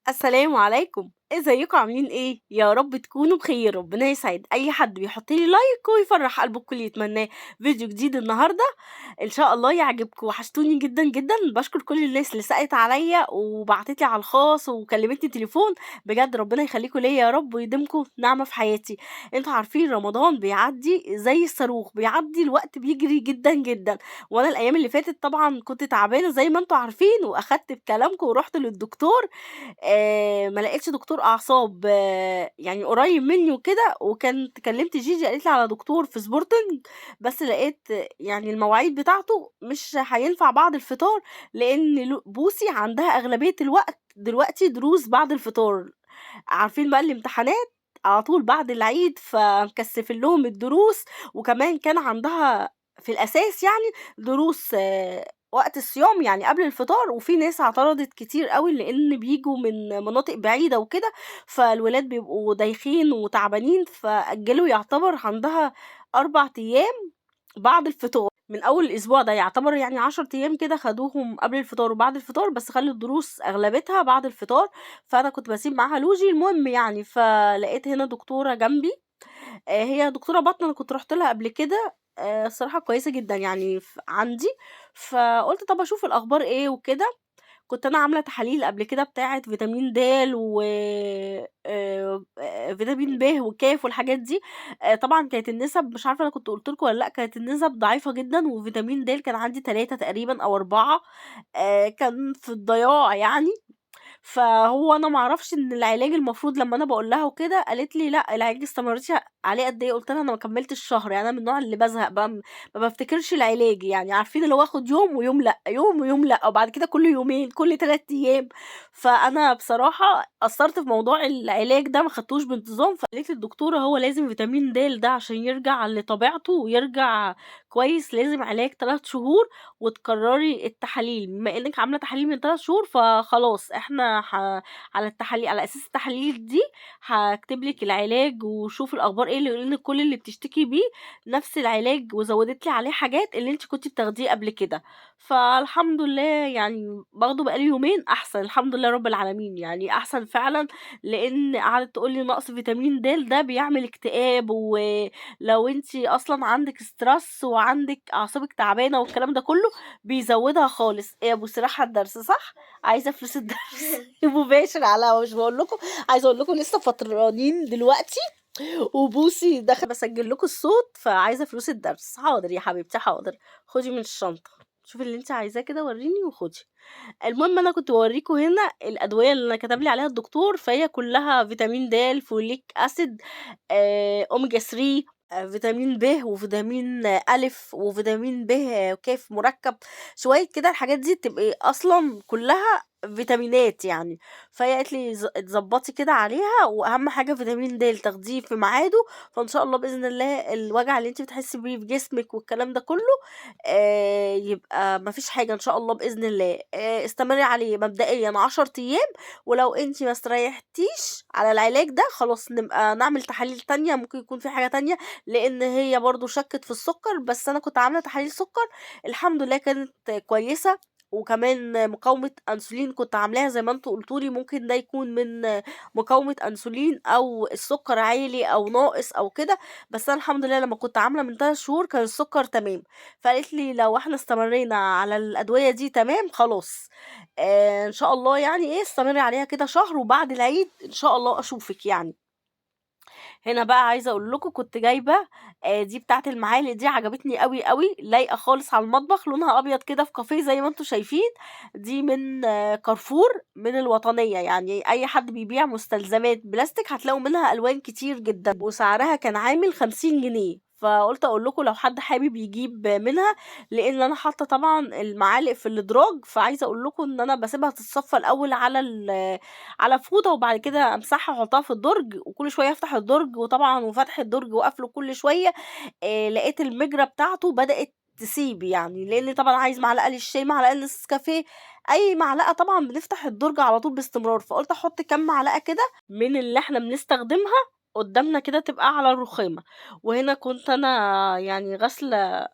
السلام عليكم، ازيكم عاملين ايه؟ يا رب تكونوا بخير. ربنا يسعد اي حد بيحط لي لايك ويفرح قلبه الكل يتمناه. فيديو جديد النهارده ان شاء الله يعجبكم. وحشتوني جدا جدا. بشكر كل الناس اللي سألت عليا وبعتت لي على الخاص وكلمتني تليفون. بجد ربنا يخليكم ليا يا رب ويديمكم نعمة في حياتي. انتوا عارفين رمضان بيعدي زي الصاروخ، بيعدي الوقت بيجري جدا جدا. وانا الايام اللي فاتت طبعا كنت تعبانة زي ما انتوا عارفين، واخدت بكلامكم ورحت للدكتور. ما لقيتش دكتور أعصاب يعني قريب منّي وكده، وكنت كلّمت جيجي قالت لي على دكتور في سبورتنج، بس لقيت يعني المواعيد بتاعته مش هينفع بعد الفطار، لإن بوسي عندها أغلبية الوقت دلوقتي دروس بعد الفطار. عارفين بقى الامتحانات على طول بعد العيد، فمكثّفين لهم الدروس، وكمان كان عندها في الأساس يعني دروس وقت الصيام يعني قبل الفطار، وفي ناس اعترضت كتير أوي لإن بييجوا من مناطق بعيدة وكده، فالولاد بيبقوا دايخين وتعبانين، فأجّلوا يعتبر عندها 4 أيام بعد الفطار. من أول الأسبوع ده يعتبر يعني 10 أيام كده خدوهم قبل الفطار وبعد الفطار، بس خلّوا الدروس أغلبيتها بعد الفطار، فأنا كنت باسيب معاها لوجي. المهم يعني فلقيت هنا دكتورة جنبي، هي دكتورة باطنة أنا كنت رُحت لها قبل كده، الصراحة كويسة جدًا يعني عندي. فقُلت طَب أشوف الأخبار إيه وكده. كنت أنا عاملة تحاليل قبل كده بتاعة فيتامين د و فيتامين ب وكاف والحاجات دي. طبعًا كانت النسب مش عارفة أنا كنت قُلت لكم والّا لأ، كانت النسب ضعيفة جدًا، وفيتامين د كان عندي 3 تقريبًا أو 4، كان في الضياع يعني. فهو أنا ما أعرفش إن العلاج المفروض لمّا أنا باقول لها وكده، قالت لي: "لأ، العلاج استمريتِ عليه قد إيه؟" قُلت لها: "أنا ما كمّلتش شهر." يعني أنا من النوع اللي بازهق بقى، ما بافتكرش العلاج، يعني عارفين اللي هو آخُد يوم ويوم لأ، يوم ويوم لأ، وبعد كده كل يومين، كل 3 أيام. فأنا بصراحة قصّرت في موضوع العلاج ده، ما خدتوش بانتظام. فقالت لي الدكتورة: "هو لازم فيتامين د ده عشان يرجع لطبيعته ويرجع كويس، لازم علاج 3 شهور وتكرّري التحاليل، بما إنِّك عاملة تحاليل من 3 شهور فخلاص إحنا على على أساس التحاليل دي هاكتب لِك العلاج وشوفي الأخبار إيه، لإن كل اللي بتشتكي بيه نفس العلاج وزوّدت لي عليه حاجات اللي أنتِ كنتِ بتاخديه قبل كده." فالحمد لله يعني باخده بقى لي يومين أحسن، الحمد لله رب العالمين، يعني أحسن فعلًا. لإن قعدت تقول لي نقص فيتامين د ده بيعمل اكتئاب، ولو أنتِ أصلًا عندِك stress وعندِك أعصابِك تعبانة والكلام ده كله بيزوّدها خالص. إيه يا بُصّي رايحة الدرس صح؟ عايزة فلوس الدرس مباشر على الهوا، مش باقول لكم. عايزة أقول لكم لسه فطرانين دلوقتي وبوسي باسجّل لكم الصوت، فعايزة فلوس الدرس. حاضر يا حبيبتي حاضر، خدي من الشنطة، شوفي اللي أنتِ عايزاه كده ورّيني وخدي. المهم أنا كنت باورّيكم هنا الأدوية اللي كتب لي عليها الدكتور، فهي كلّها فيتامين د، فوليك أسيد، أوميجا 3، فيتامين ب وفيتامين أ وفيتامين ب ك مركب، شوية كده الحاجات دي تبقي أصلًا كلّها فيتامينات يعني. فهي قالت لي اتضبّطي كده عليها، وأهم حاجة فيتامين د تاخديه في ميعاده، فإن شاء الله بإذن الله الوجع اللي أنتِ بتحسّي بيه في جسمِك والكلام ده كلّه يبقى ما فيش حاجة إن شاء الله بإذن الله. استمري عليه مبدئيًا 10 أيام، ولو أنتِ ما استريحتيش على العلاج ده خلاص نبقى نعمل تحاليل تانية، ممكن يكون في حاجة تانية، لإن هي برضه شكِّت في السُكّر، بس أنا كنت عاملة تحاليل سُكّر الحمد لله كانت كويسة. وكمان مقاومة أنسولين كنت عاملاها زي ما أنتم قلتوا لي، ممكن ده يكون من مقاومة أنسولين أو السُكّر عالي أو ناقص أو كده. بس أنا الحمد لله لمّا كنت عاملة من 3 شهور كان السُكّر تمام. فقالت لي: "لو إحنا استمرينا على الأدوية دي تمام خلاص، إن شاء الله يعني إيه استمري عليها كده شهر وبعد العيد إن شاء الله أشوفِك يعني." هنا بقى عايزة أقول لكم كنت جايبة دي بتاعة المعالق دي عجبتني أوي، أوي، لايقة خالص على المطبخ، لونها أبيض كده في كافيه زي ما أنتم شايفين. دي من كارفور من الوطنية، يعني أي حد بيبيع مستلزمات بلاستيك هتلاقوا منها ألوان كتير جدًا، وسعرها كان عامل 50 جنيه. فقُلت أقول لكم لو حد حابب يجيب منها، لإن أنا حاطة طبعًا المعالق في الإدراج، فعايزة أقول لكم إن أنا باسيبها تتصفى الأول على فوطة، وبعد كده أمسحها وأحطها في الدرج، وكل شوية أفتح الدرج، وطبعًا وفتح الدرج وقفله كل شوية لقيت المِجرة بتاعته بدأت تسيب يعني، لإن طبعًا عايز معلقة للشاي، معلقة للنسكافيه، أي معلقة طبعًا بنفتح الدرج على طول باستمرار. فقُلت أحط كام معلقة كده من اللي إحنا بنستخدمها قدّامنا كده تبقى على الرخامة. وهنا كنت أنا يعني غاسلة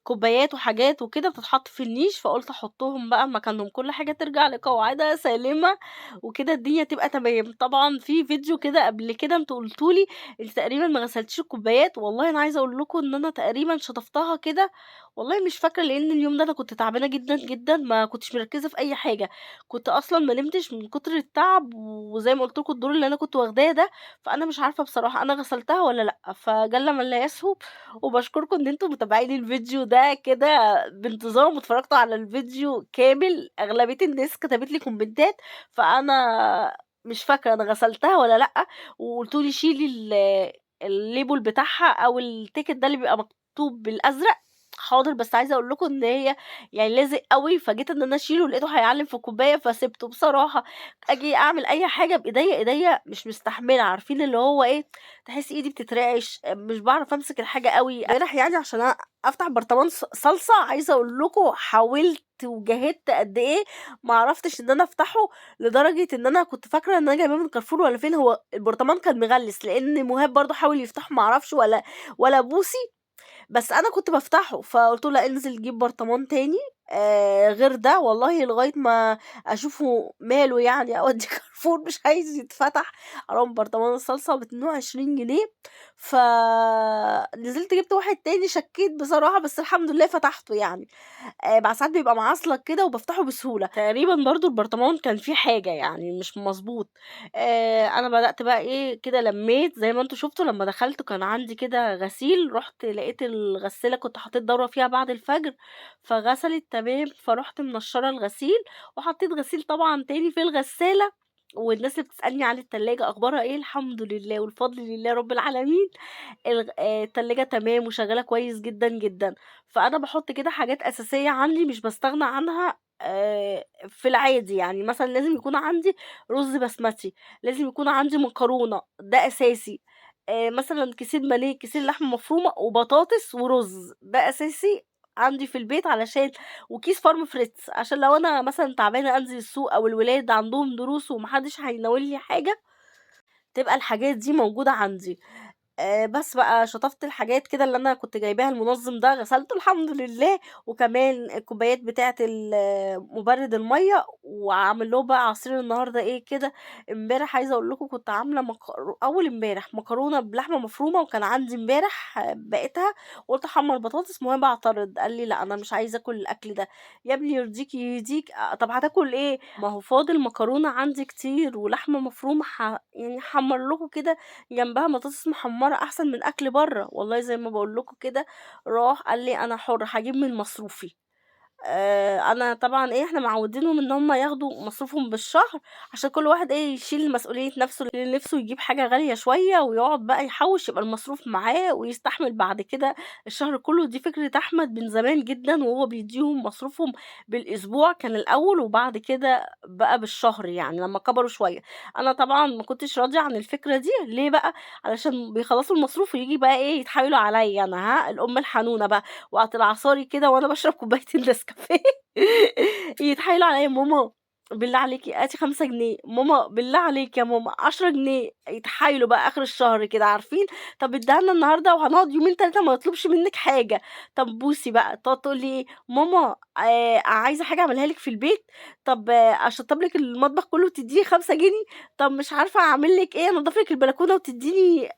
كوبايات وحاجات وكده بتتحط في النيش، فقُلت أحطهم بقى مكانهم، كل حاجة ترجع لقواعدها سالمة وكده الدنيا تبقى تمام. طبعًا في فيديو كده قبل كده أنتم قلتوا لي أنتِ تقريبًا ما غسلتيش الكوبايات، والله أنا عايزة أقول لكم إن أنا تقريبًا شطفتها كده، والله مش فاكرة لإن اليوم ده أنا كنت تعبانة جدًا، جدًا، ما كنتش مركّزة في أي حاجة، كنت أصلًا ما نمتش من كتر التعب، وزي ما قُلت لكم الدور اللي أنا كنت واخداه ده، فأنا مش عارفة بصراحة أنا غسلتها والّا لأ، فجَلّ من لا يسهو. وباشكركم إن أنتم متابعين الفيديو ده كده بانتظام واتفرجتوا على الفيديو كامل، أغلبية الناس كتبت لي كومنتات، فأنا مش فاكرة أنا غسلتها والّا لأ، وقلتوا لي شيلي الlabel بتاعها أو الticket ده اللي بيبقى مكتوب بالأزرق، حاضر، بس عايزة أقول لكم إن هي يعني لازق أوي، فجيت إن أنا أشيله لقيته هيعلّم في الكوباية فسِبته بصراحة. آجي أعمل أي حاجة بإيديّا، إيديّا مش مستحملة، عارفين اللي هو إيه، تحسّي إيدي بتترعش، مش باعرف أمسك الحاجة أوي. امبارح يعني عشان أفتح برطمان صلصة، عايزة أقول لكم حاولت وجاهدت قد إيه، ما عرفتش إن أنا أفتحه، لدرجة إن أنا كنت فاكرة إن أنا جايباه من كارفور والّا فين، هو البرطمان كان مغلّس، لإن مهاب برضه حاول يفتحه ما أعرفش ولا بوسي، بس أنا كنت بافتحه، فقُلت له: "لأ انزل جيب برطمان تاني غير ده." والله لغاية ما أشوفه ماله يعني أودّيه كارفور مش عايز يتفتح، حرام برطمان الصلصة ب22 جنيه، فنزلت جِبت واحد تاني شكّيت بصراحة، بس الحمد لله فتحته يعني. ساعات بيبقى معصلَج كده وبافتحه بسهولة، تقريبًا برضه البرطمان كان فيه حاجة يعني مش مضبوط. أنا بدأت بقى إيه كده لمّيت زي ما أنتم شُفتوا لمّا دخلت كان عندي كده غسيل، رُحت لقيت الغسالة كنت حطيت دورة فيها بعد الفجر، فغسلت تمام، فرُحت منشّرة الغسيل وحطيت غسيل طبعًا تاني في الغسالة، والناس اللي بتسألني عن التلاجة أخبارها إيه، الحمد لله والفضل لله رب العالمين. التلاجة تمام وشغّالة كويس جدًا، جدًا. فأنا باحُط كده حاجات أساسية عندي مش باستغنى عنها في العادي، يعني مثلًا لازم يكون عندي رُز بسمتي، لازم يكون عندي مكرونة، ده أساسي، مثلًا كيسين بانيه، كيسين لحمة مفرومة وبطاطس ورُز، ده أساسي عندي في البيت علشان وكيس فارم فريتس عشان لو أنا مثلًا تعبانة أنزل السوق أو الولاد عندهم دروس وما حدش هيناولني حاجة، تبقى الحاجات دي موجودة عندي. بس بقى شطفت الحاجات كده اللي أنا كنت جايباها المنظم ده غسلته الحمد لله، وكمان الكوبايات بتاعة مبرد المَيّة، وعامل لهم بقى عصير النهارده إيه كده، امبارح عايزة أقول لكم كنت عاملة أول امبارح مكرونة بلحمة مفرومة، وكان عندي امبارح بقيتها، وقُلت أحمّر بطاطس، المهم اعترض قال لي: "لأ أنا مش عايز آكل الأكل ده." يا ابني يرضيك يهديك طب هتاكل إيه؟ ما هو فاضل مكرونة عندي كتير ولحمة مفرومة يعني هاحمّر لكم كده جنبها بطاطس محمرة أحسن من أكل برّه، والله زي ما باقول لكم كده راح قال لي: "أنا حُر هاجيب من مصروفي." أنا طبعًا إيه، إحنا معوّدينهم إن هُم ياخدوا مصروفهم بالشهر، عشان كل واحد إيه، يشيل مسؤولية نَفْسه، اللي نِفْسه يجيب حاجة غالية شوية ويقعد بقى يحوّش يبقى المصروف معاه ويستحمل بعد كده الشهر كُلّه، دي فكرة أحمد من زمان جدًا وهو بيدّيهم مصروفهم بالأسبوع كان الأول وبعد كده بقى بالشهر يعني لمّا كبروا شوية. أنا طبعًا ما كنتش راضية عن الفكرة دي، ليه بقى؟ علشان بيخلّصوا المصروف وييجي بقى إيه، يتحايلوا عليّا أنا الأم الحنونة بقى. وقت العصاري كده وأنا باشرب كوباية النسكافيه يتحايلوا عليّا: "ماما بالله عليكِ هاتي 5 جنيه، ماما بالله عليكِ يا ماما 10 جنيه." يتحايلوا بقى آخر الشهر كده عارفين، طب ادّيها لنا النهارده وهنقعد يومين 3 ما نطلبش منِّك حاجة، طب بوسي بقى، تقعد تقول لي إيه: "ماما عايزة حاجة أعملها لِك في البيت، طب أشطّب لِك المطبخ كلّه وتدّيني 5 جنيه، طب مش عارفة أعمل لِك إيه، أنضّف لِك البلكونة وتدّيني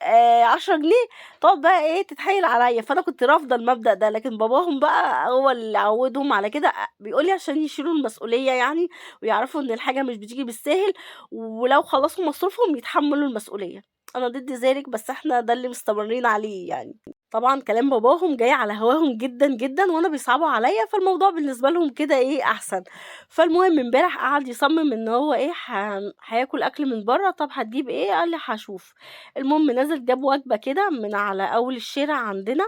10 جنيه." تقعد بقى إيه تتحايل عليّا، فأنا كنت رافضة المبدأ ده، لكن باباهم بقى هو اللي عوّدهم على كده، بيقول لي عشان يشيلوا المسؤولية يعني، ويعرفوا إن الحاجة مش بتيجي بالساهل، ولو خلصوا مصروفهم يتحمّلوا المسؤولية. أنا ضد ذلك، بس إحنا ده اللي مستمرين عليه يعني. طبعًا كلام باباهم جاي على هواهم جدًا، جدًا، وأنا بيصعبوا عليّا، فالموضوع بالنسبة لهم كده إيه أحسن. فالمهم امبارح قعد يصمم إن هو إيه هياكل أكل من برّه، طب هتجيب إيه؟ قال لي هاشوف. المهم نزل جاب وجبة كده من على أول الشارع عندنا،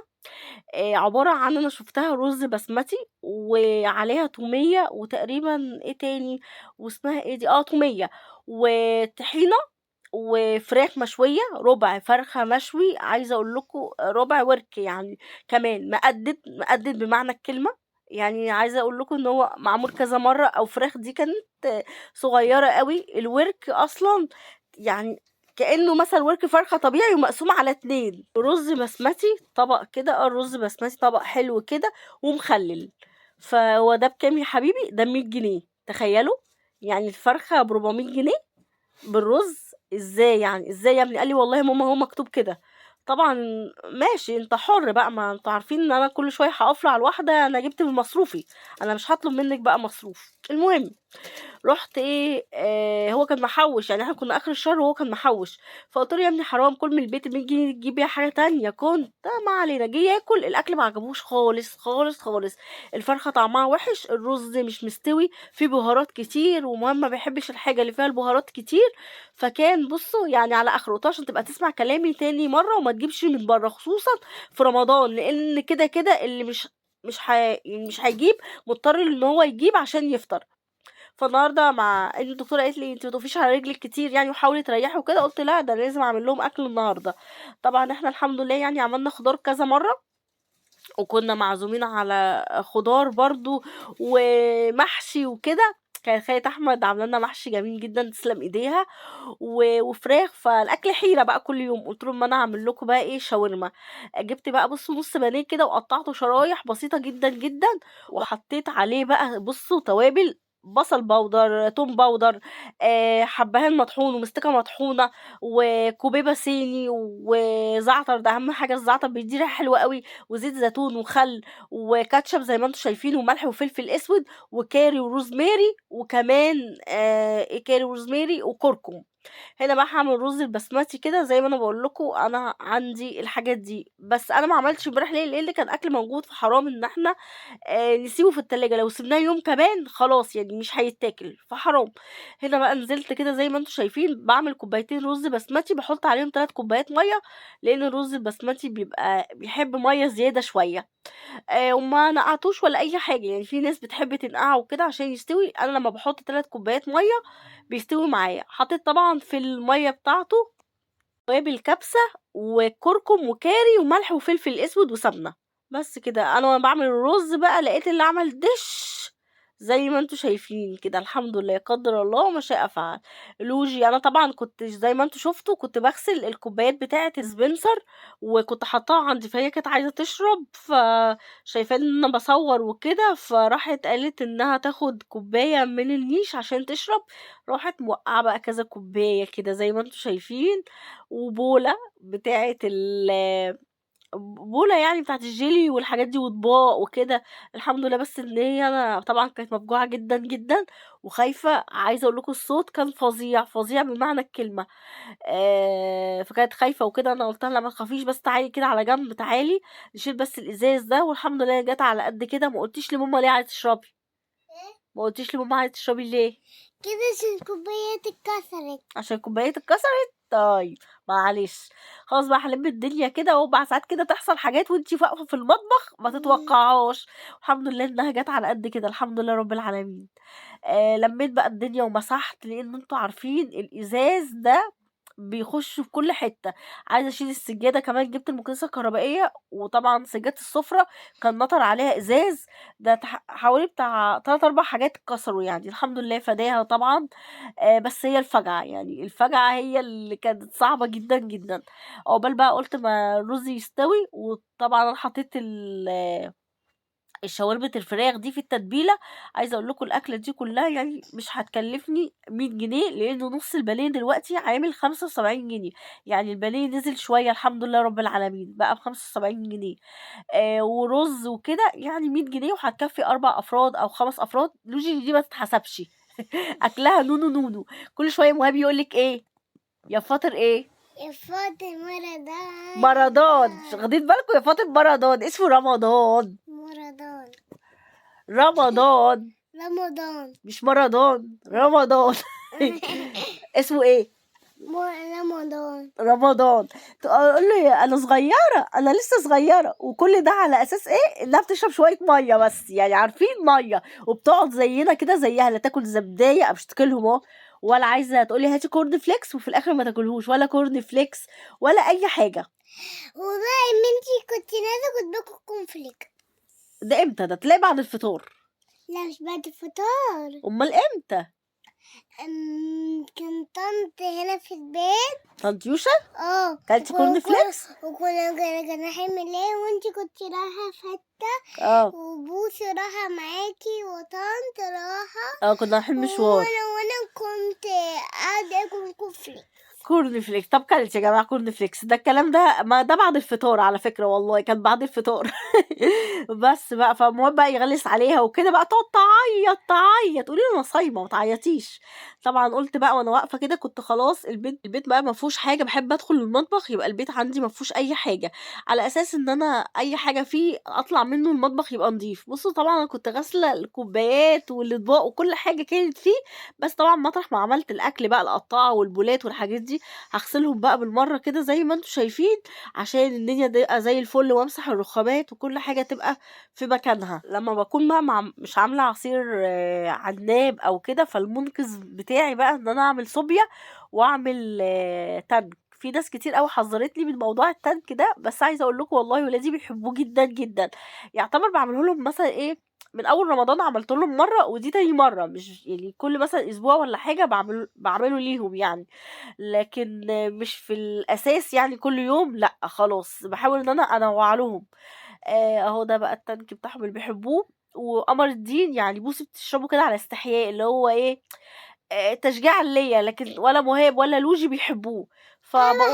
عبارة عن أنا شُفتها رُز بسمتي وعليها تومية وتقريبًا إيه تاني واسمها إيه دي، تومية وطحينة وفراخ مشوية، رُبع فرخة مشوي، عايزة أقول لكم رُبع ورك يعني كمان مقدّد، مقدّد بمعنى الكلمة، يعني عايزة أقول لكم إن هو معمول كذا مرّة أو فراخ دي كانت صغيّرة أوي، الورك أصلًا يعني كأنه مثلا ورك فرخة طبيعي ومقسوم على 2. رز بسمتي طبق كده، الرز بسمتي طبق حلو كده ومخلل. فهو ده بكام يا حبيبي؟ ده 100 جنيه. تخيلوا يعني الفرخة ب400 جنيه بالرز. ازاي يعني؟ ازاي يا ابني؟ قال لي والله يا ماما هو مكتوب كده. طبعا ماشي، انت حر بقى، ما انتوا عارفين ان انا كل شويه هقفل على الواحده، انا جبت من مصروفي، انا مش هطلب منك بقى مصروف. المهم رحت ايه، هو كان محوش، يعني احنا كنا اخر الشهر وهو كان محوش. فقلت له يا ابني حرام، كل من البيت 100 جنيه تجيب بيها حاجه تانية. كنت ما علينا. جه ياكل الاكل ما عجبوش خالص خالص خالص. الفرخه طعمها وحش، الرز مش مستوي، فيه بهارات كتير، ومهم ما بيحبش الحاجه اللي فيها البهارات كتير. فكان بصوا يعني على اخره. قلت له عشان تبقى تسمع كلامي تاني مره وما تجيبش من بره، خصوصا في رمضان، لان كده كده اللي مش هيجيب مضطر ان هو يجيب عشان يفطر. فالنهارده مع ان الدكتوره قالت لي انت ما تقفيش على رجلك كتير يعني وحاولي تريحي وكده، قلت لا ده لازم اعمل لهم اكل النهارده. طبعا احنا الحمد لله يعني عملنا خضار كذا مره، وكنا معزومين على خضار برضو ومحشي وكده. كانت خالة احمد عامله لنا محشي جميل جدا، تسلم ايديها، وفراخ. فالاكل حيره بقى كل يوم. قلت لهم ما انا هعمل لكم بقى ايه، شاورما. جبت بقى بصوا نص بانيه كده وقطعته شرايح بسيطه جدا جدا، وحطيت عليه بقى بصوا توابل، بصل بودر، توم بودر، حبهان مطحون ومستكه مطحونه وكوبيبه صيني وزعتر. ده اهم حاجه، الزعتر بيدي ريحه حلوه قوي، وزيت زيتون وخل وكاتشب زي ما انتم شايفين، وملح وفلفل اسود وكاري وروزماري، وكمان كاري وروزماري وكركم. هنا بقى هاعمل رز البسمتي كده زي ما انا بقول لكم. انا عندي الحاجات دي، بس انا ما عملتش امبارح ليه؟ لان كان اكل موجود، فحرام ان احنا نسيبه في التلاجة. لو سيبناه يوم كمان خلاص يعني مش هيتاكل، فحرام. هنا بقى نزلت كده زي ما انتم شايفين بعمل كوبايتين رز بسمتي، بحط عليهم 3 كوبايات ميه، لان الرز البسمتي بيبقى بيحب ميه زياده شويه. وما نقعتوش ولا اي حاجه، يعني في ناس بتحب تنقعه وكده عشان يستوي. انا لما بحط 3 كوبايات ميه بيستوي معايا. حطيت طبعا في الميه بتاعته توابل كبسه وكركم وكاري وملح وفلفل اسود وسمنه. بس كده. انا وانا بعمل الرز بقى لقيت اللي عمل دش زي ما انتوا شايفين كده. الحمد لله، قدر الله وما شاء فعل. لوجي انا طبعا كنت زي ما انتوا شفتوا كنت بغسل الكوبايات بتاعه السبنسر وكنت حاطاها عندي، فهي كانت عايزه تشرب، فشايفان ان انا بصور وكده، فراحت قالت انها تاخد كوبايه من النيش عشان تشرب. راحت موقعه بقى كذا كوبايه كده زي ما انتوا شايفين، وبوله بتاعه بولة يعني بتاعة الجيلي والحاجات دي واطباق وكده. الحمد لله. بس ان هي انا طبعا كانت مفجوعة جدا جدا وخايفة. عايزة اقول لكم الصوت كان فظيع فظيع بمعنى الكلمة. فكانت خايفة وكده. انا قلت لها ما تخافيش، بس تعالي كده على جنب، تعالي نشيل بس الازاز ده. والحمد لله جت على قد كده. ما قلتيش لماما ليه عايزة تشربي؟ ما قلتيش لماما عايزة تشربي ليه؟ كده عشان الكوباية اتكسرت. عشان الكوبايات اتكسرت. طيب معلش، خلاص بقى هلم الدنيا كده. وبعد ساعات كده تحصل حاجات وانتي واقفه في المطبخ ما تتوقعهاش. الحمد لله انها جت على قد كده، الحمد لله رب العالمين. لميت بقى الدنيا ومسحت، لان انتوا عارفين الازاز ده بيخش في كل حتة. عايزة اشيل السجادة كمان، جبت المكنسة الكهربائية، وطبعا سجادة السفرة كان نطر عليها ازاز. ده حوالي بتاع 3 4 حاجات اتكسروا، يعني الحمد لله فداها طبعا. بس هي الفجعة، يعني الفجعة هي اللي كانت صعبة جدا جدا. عقبال بقى قلت ما الرز يستوي. وطبعا انا حطيت الشاورمة الفراخ دي في التتبيلة. عايزة اقول لكم الاكلة دي كلها يعني مش هتكلفني 100 جنيه، لانه نص البانيه دلوقتي عامل 75 جنيه. يعني البانيه نزل شوية الحمد لله رب العالمين، بقى ب75 جنيه. ورز وكده يعني 100 جنيه، وهتكفي 4 افراد او 5 افراد. لوجي دي ما تتحسبش اكلها نونو نونو. كل شوية مهاب يقولك ايه يا فاطر؟ ايه يا فاطمة مردان. مرضان؟ واخدين بالكم؟ يا فاطر مرضان، اسمه رمضان. مردان. رمضان رمضان. مش مرضان، رمضان. اسمه ايه؟ رمضان. رمضان. تقول له انا صغيره، انا لسه صغيره، وكل ده على اساس ايه؟ انها بتشرب شويه ميه بس، يعني عارفين ميه، وبتقعد زينا كده زيها، لا تاكل زبديه او اشتكي لهم اهو، ولا عايزه تقولي هاتي كورن فليكس وفي الاخر ما تاكلهوش، ولا كورن فليكس ولا اي حاجه. والله يا بنتي كنت نازلة كنت باكل كونفليك. ده امتى؟ ده تلاقي بعد الفطار. لا مش بعد الفطار. امال امتى؟ كان طنط هنا في البيت. طنط يوشا كلتي وكنا كورن فليكس؟ كنا رايحين ملاهي وانتي كنت رايحة في حتة اه وبوسي رايحة معاكي وطنط رايحة كنا رايحين مشوار. وانا كنت قاعدة اكل كفري. كورن فليكس. طب كلت يا جماعه كورن فليكس؟ ده الكلام ده ما ده بعد الفطار على فكره، والله كان بعد الفطار. بس بقى فالمهم بقى يغلس عليها وكده بقى تقعد تعيط تقولي له انا صايمه ما تعيطيش. طبعا قلت بقى وانا واقفه كده كنت خلاص البيت بقى ما فيهوش حاجه، بحب ادخل المطبخ يبقى البيت عندي ما فيهوش اي حاجه، على اساس ان انا اي حاجه فيه اطلع منه المطبخ يبقى نظيف. بصوا طبعا انا كنت غاسله الكوبايات والاطباق وكل حاجه كانت فيه، بس طبعا مطرح ما عملت الاكل بقى القطاعه والبولات والحاجات دي هغسلهم بقى بالمره كده زي ما انتم شايفين، عشان الدنيا تبقى زي الفل، وامسح الرخامات وكل حاجه تبقى في مكانها. لما بكون بقى مش عامله عصير عناب او كده، فالمنقذ بتاعي بقى ان انا اعمل صوبيا واعمل تانك. في ناس كتير قوي حذرتني من موضوع التانك ده، بس عايزه اقول لكم والله ولادي بيحبوه جدا جدا. يعتبر بعمله لهم مثلا ايه، من اول رمضان عملت لهم مره ودي تاني مره، مش يعني كل مثلا اسبوع ولا حاجه بعمله ليهم يعني، لكن مش في الاساس يعني كل يوم، لا خلاص بحاول ان انا انوع لهم. اهو ده بقى التانك بتاعهم اللي بيحبوه. وقمر الدين يعني بوسي بتشربه كده على استحياء، اللي هو ايه تشجيعا ليا، لكن ولا مهاب ولا لوجي بيحبوه. انا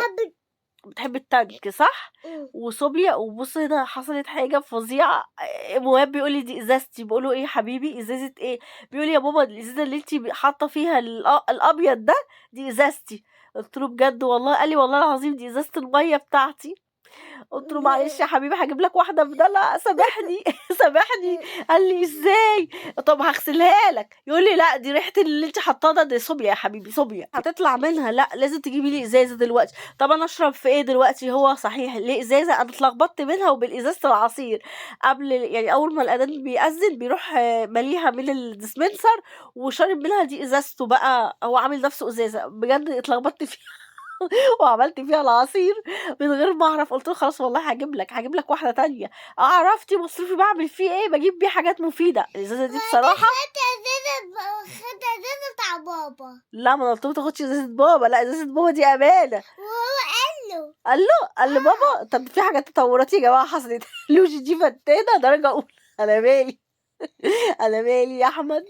بتحب التانك صح؟ وصوبيا. وبص هنا حصلت حاجه فظيعه، مهاب بيقول لي دي ازازتي، بقول له ايه يا حبيبي ازازه ايه؟ بيقول لي يا بابا الازازه اللي انت حاطه فيها الابيض ده دي ازازتي. قلت له بجد والله؟ قال لي والله العظيم دي ازازه الميه بتاعتي. قلت له معلش يا حبيبي هجيب لك واحده بدلها سامحني. سامحني. قال لي ازاي؟ طب هغسلها لك. يقول لي لا دي ريحه اللي انت حطاه ده صوبيا يا حبيبي صوبيا هتطلع منها، لا لازم تجيبي لي ازازه دلوقتي. طب انا اشرب في ايه دلوقتي؟ هو صحيح ليه ازازه؟ انا اتلخبطت منها وبين ازازه العصير. قبل يعني اول ما الاذان بيأذن بيروح مليها من الديسبنسر وشارب منها، دي ازازته بقى، هو عامل نفسه ازازه بجد اتلخبطت فيها. وعملت فيها العصير من غير ما اعرف. قلت له خلاص والله هجيب لك واحده تانية. عرفتي مصروفي بعمل فيه ايه؟ بجيب بيه حاجات مفيده. الازازه دي بصراحه خدت ازازة بتاع بابا. لا، ما أنا قلت له تاخدش ازازه بابا، لا ازازه بابا دي امانه. وهو قال له بابا. طب في حاجات تطورات يا جماعه حصلت. لوجي دي فتانه درجه اولى. انا مالي. انا مالي يا احمد.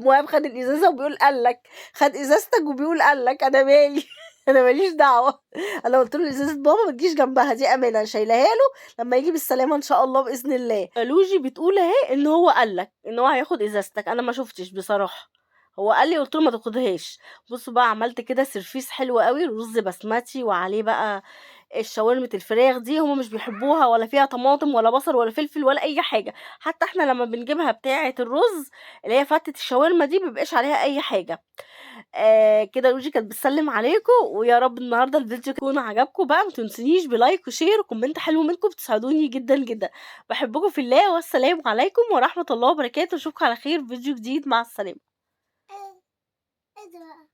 مهاب خد الازازه وبيقول قال لك، خد ازازتك وبيقول قال لك، انا مالي. انا ماليش دعوه. انا قلت له ازازه بابا ما تجيش جنبها، دي امانه انا شايلها له لما يجي بالسلامه ان شاء الله باذن الله. لوجي بتقول اهي ان هو قال لك ان هو هياخد ازازتك، انا ما شفتش بصراحه. هو قال لي قلت له ما تاخدهاش. بصوا بقى عملت كده سرفيس حلو قوي، رز بسمتي وعليه بقى الشاورمة الفراخ دي، هما مش بيحبوها ولا فيها طماطم ولا بصل ولا فلفل ولا اي حاجه. حتى احنا لما بنجيبها بتاعه الرز اللي هي فتة الشاورما دي مبيبقاش عليها اي حاجه. كده لوجي كانت بتسلم عليكم، ويا رب النهارده الفيديو يكون عجبكم بقى. ما تنسونيش بلايك وشير وكومنت حلو منكم، بتساعدوني جدا جدا. بحبكم في الله، والسلام عليكم ورحمه الله وبركاته. اشوفكم على خير في فيديو جديد، مع السلامه. ايه ده بقى؟